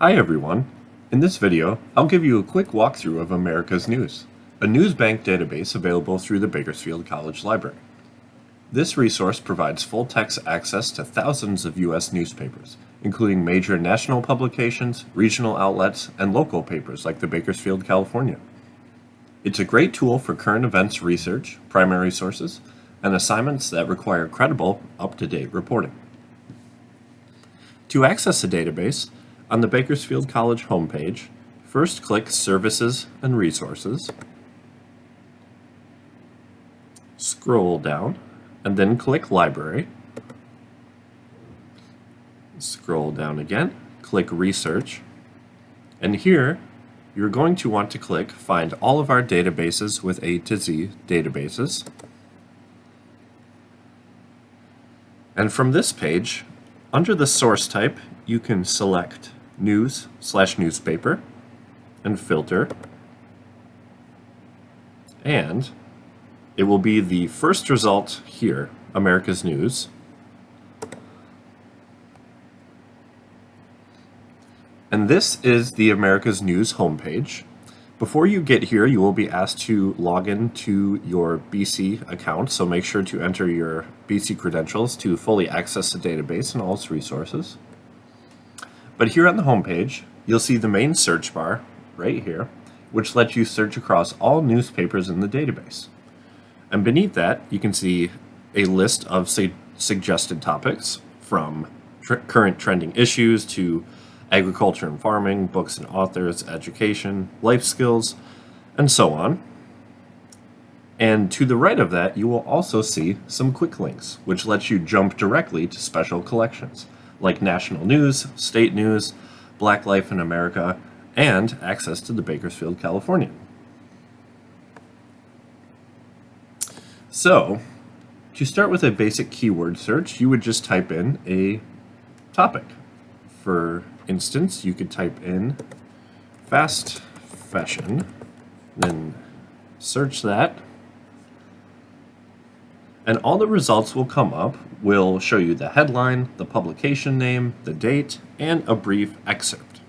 Hi everyone. In this video, I'll give you a quick walkthrough of America's News, a NewsBank database available through the Bakersfield College Library. This resource provides full-text access to thousands of U.S. newspapers, including major national publications, regional outlets, and local papers like the Bakersfield, California. It's a great tool for current events research, primary sources, and assignments that require credible, up-to-date reporting. To access the database, on the Bakersfield College homepage, first click Services and Resources, scroll down, and then click Library. Scroll down again, click Research, and here you're going to want to click Find all of our databases with A to Z databases. And from this page, under the source type, you can select News/Newspaper and filter, and it will be the first result here, America's News. And this is the America's News homepage. Before you get here, you will be asked to log in to your BC account, so make sure to enter your BC credentials to fully access the database and all its resources. But here on the homepage, you'll see the main search bar right here, which lets you search across all newspapers in the database. And beneath that, you can see a list of suggested topics from current trending issues to agriculture and farming, books and authors, education, life skills, and so on. And to the right of that, you will also see some quick links, which lets you jump directly to special collections, like national news, state news, Black Life in America, and access to the Bakersfield, California. So, to start with a basic keyword search, you would just type in a topic. For instance, you could type in fast fashion, then search that, and all the results will come up will show you the headline, the publication name, the date, and a brief excerpt.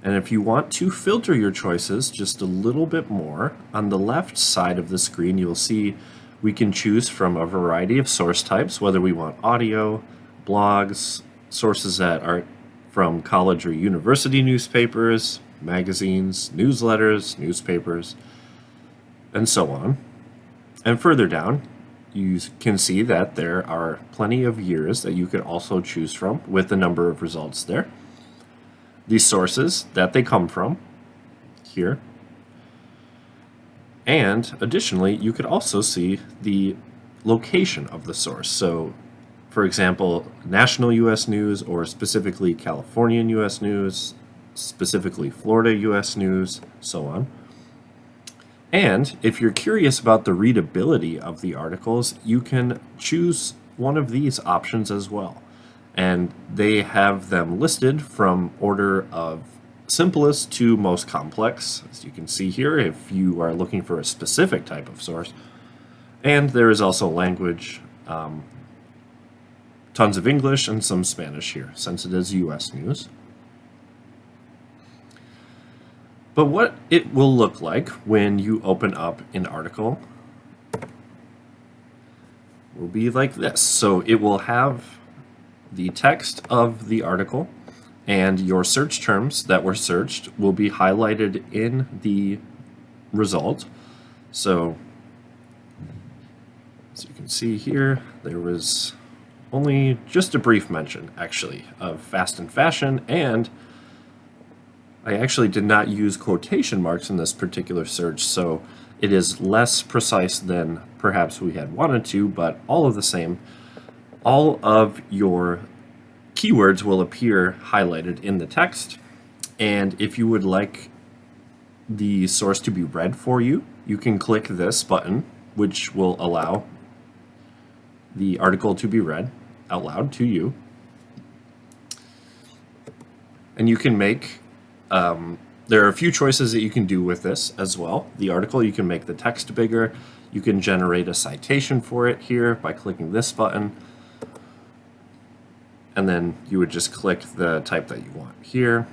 And if you want to filter your choices just a little bit more, on the left side of the screen you'll see we can choose from a variety of source types, whether we want audio, blogs, sources that are from college or university newspapers, magazines, newsletters, newspapers, and so on. And further down, you can see that there are plenty of years that you could also choose from with the number of results there. The sources that they come from here. And additionally, you could also see the location of the source. So, for example, national U.S. news, or specifically Californian U.S. news, specifically Florida U.S. news, so on. And if you're curious about the readability of the articles, you can choose one of these options as well. And they have them listed from order of simplest to most complex, as you can see here, if you are looking for a specific type of source. And there is also language, tons of English and some Spanish here, since it is U.S. news. But what it will look like when you open up an article will be like this. So it will have the text of the article, and your search terms that were searched will be highlighted in the result. So as you can see here, there was only just a brief mention, actually, of fast and fashion, and I actually did not use quotation marks in this particular search, so it is less precise than perhaps we had wanted to, but all of the same, all of your keywords will appear highlighted in the text. And if you would like the source to be read for you, you can click this button, which will allow the article to be read out loud to you. And you can make there are a few choices that you can do with this as well. The article, you can make the text bigger. You can generate a citation for it here by clicking this button. and then you would just click the type that you want here.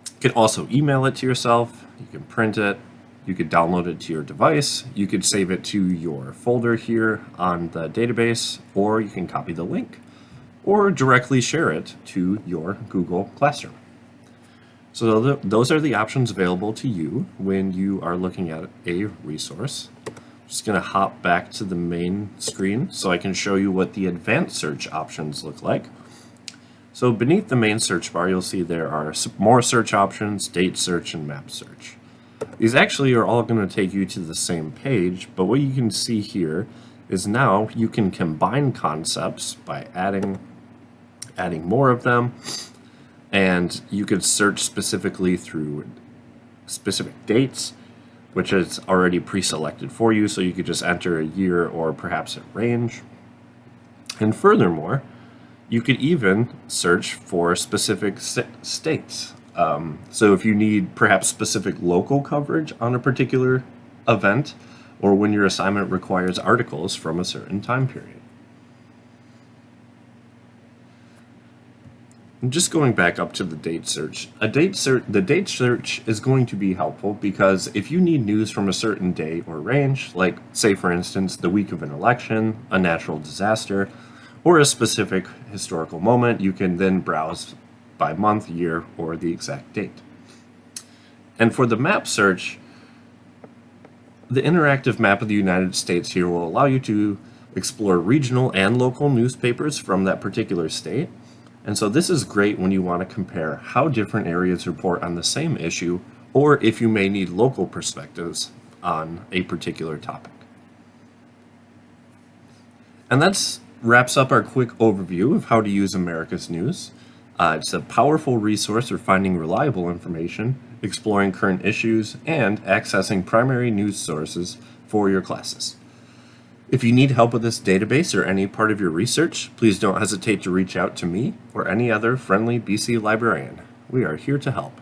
You can also email it to yourself, you can print it, you could download it to your device, you could save it to your folder here on the database, or you can copy the link, or directly share it to your Google Classroom. So those are the options available to you when you are looking at a resource. I'm just going to hop back to the main screen so I can show you what the advanced search options look like. So beneath the main search bar, you'll see there are more search options, date search, and map search. These actually are all going to take you to the same page, but what you can see here is now you can combine concepts by adding more of them, and you could search specifically through specific dates, which is already pre-selected for you, so you could just enter a year or perhaps a range. And furthermore, you could even search for specific states. So if you need perhaps specific local coverage on a particular event, or when your assignment requires articles from a certain time period. And just going back up to the date search, the date search is going to be helpful because if you need news from a certain day or range, like say for instance the week of an election, a natural disaster, or a specific historical moment, you can then browse by month, year, or the exact date. And for the map search, the interactive map of the United States here will allow you to explore regional and local newspapers from that particular state. And so this is great when you want to compare how different areas report on the same issue, or if you may need local perspectives on a particular topic. And that wraps up our quick overview of how to use America's News. It's a powerful resource for finding reliable information, exploring current issues, and accessing primary news sources for your classes. If you need help with this database or any part of your research, please don't hesitate to reach out to me or any other friendly BC librarian. We are here to help.